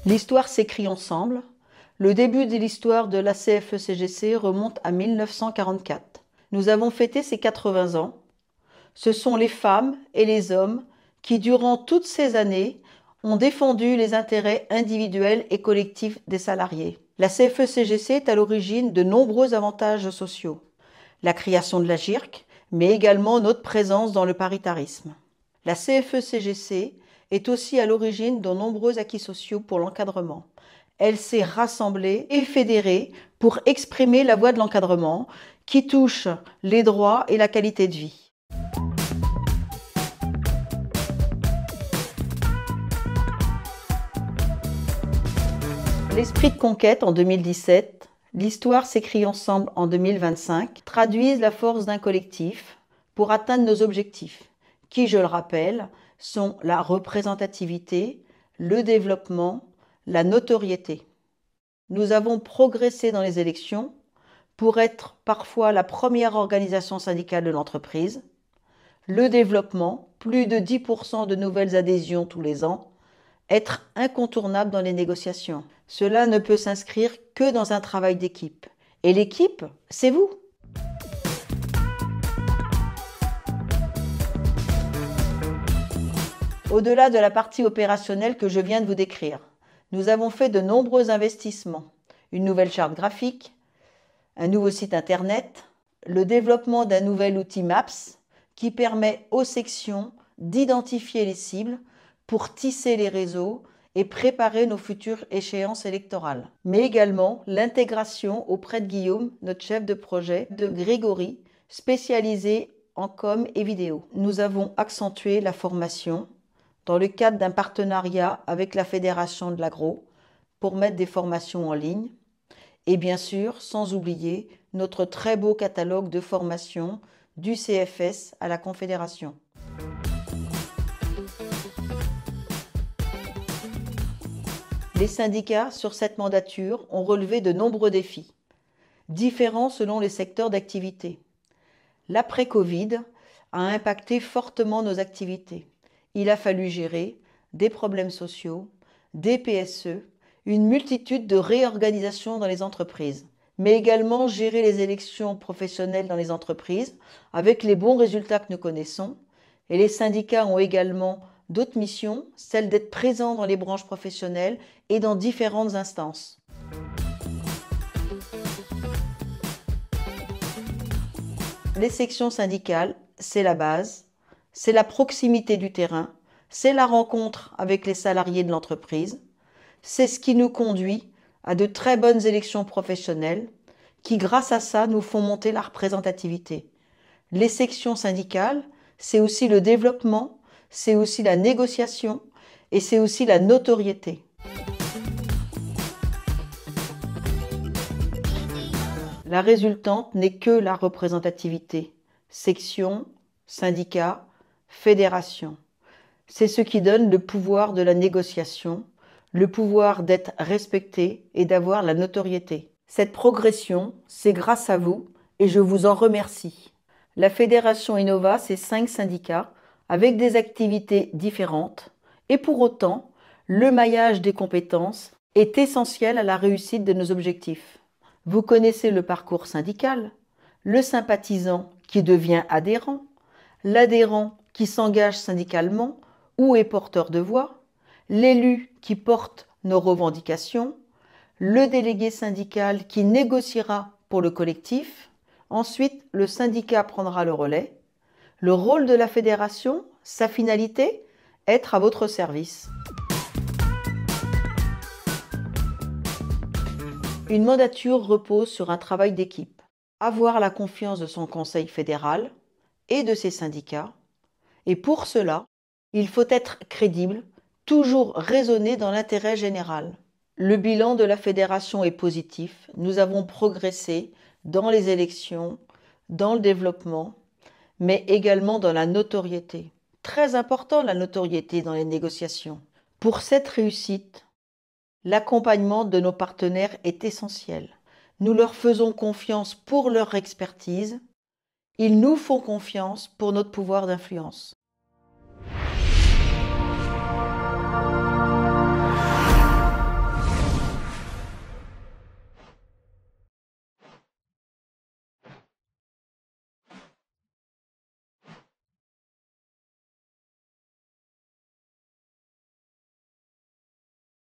L'histoire s'écrit ensemble. Le début de l'histoire de la CFE-CGC remonte à 1944. Nous avons fêté ses 80 ans. Ce sont les femmes et les hommes qui, durant toutes ces années, ont défendu les intérêts individuels et collectifs des salariés. La CFE-CGC est à l'origine de nombreux avantages sociaux. La création de la GIRC, mais également notre présence dans le paritarisme. La CFE-CGC est aussi à l'origine de nombreux acquis sociaux pour l'encadrement. Elle s'est rassemblée et fédérée pour exprimer la voix de l'encadrement qui touche les droits et la qualité de vie. L'esprit de conquête en 2017, l'histoire s'écrit ensemble en 2025, traduisent la force d'un collectif pour atteindre nos objectifs, qui, je le rappelle, sont la représentativité, le développement, la notoriété. Nous avons progressé dans les élections pour être parfois la première organisation syndicale de l'entreprise, le développement, plus de 10% de nouvelles adhésions tous les ans, être incontournable dans les négociations. Cela ne peut s'inscrire que dans un travail d'équipe. Et l'équipe, c'est vous. Au-delà de la partie opérationnelle que je viens de vous décrire, nous avons fait de nombreux investissements. Une nouvelle charte graphique, un nouveau site internet, le développement d'un nouvel outil MAPS qui permet aux sections d'identifier les cibles pour tisser les réseaux et préparer nos futures échéances électorales. Mais également l'intégration auprès de Guillaume, notre chef de projet, de Grégory, spécialisé en com et vidéo. Nous avons accentué la formation dans le cadre d'un partenariat avec la Fédération de l'Agro pour mettre des formations en ligne. Et bien sûr, sans oublier notre très beau catalogue de formations du CFS à la Confédération. Les syndicats, sur cette mandature, ont relevé de nombreux défis, différents selon les secteurs d'activité. L'après-Covid a impacté fortement nos activités. Il a fallu gérer des problèmes sociaux, des PSE, une multitude de réorganisations dans les entreprises, mais également gérer les élections professionnelles dans les entreprises avec les bons résultats que nous connaissons. Et les syndicats ont également d'autres missions, celle d'être présents dans les branches professionnelles et dans différentes instances. Les sections syndicales, c'est la base, c'est la proximité du terrain, c'est la rencontre avec les salariés de l'entreprise, c'est ce qui nous conduit à de très bonnes élections professionnelles qui, grâce à ça, nous font monter la représentativité. Les sections syndicales, c'est aussi le développement, c'est aussi la négociation et c'est aussi la notoriété. La résultante n'est que la représentativité. Section, syndicat, fédération. C'est ce qui donne le pouvoir de la négociation, le pouvoir d'être respecté et d'avoir la notoriété. Cette progression, c'est grâce à vous et je vous en remercie. La Fédération Innova, c'est 5 syndicats avec des activités différentes et pour autant, le maillage des compétences est essentiel à la réussite de nos objectifs. Vous connaissez le parcours syndical, le sympathisant qui devient adhérent, l'adhérent qui s'engage syndicalement ou est porteur de voix, l'élu qui porte nos revendications, le délégué syndical qui négociera pour le collectif, ensuite le syndicat prendra le relais. Le rôle de la fédération, sa finalité, être à votre service. Une mandature repose sur un travail d'équipe. Avoir la confiance de son conseil fédéral et de ses syndicats. Et pour cela, il faut être crédible, toujours raisonner dans l'intérêt général. Le bilan de la fédération est positif. Nous avons progressé dans les élections, dans le développement, mais également dans la notoriété. Très important la notoriété dans les négociations. Pour cette réussite, l'accompagnement de nos partenaires est essentiel. Nous leur faisons confiance pour leur expertise. Ils nous font confiance pour notre pouvoir d'influence.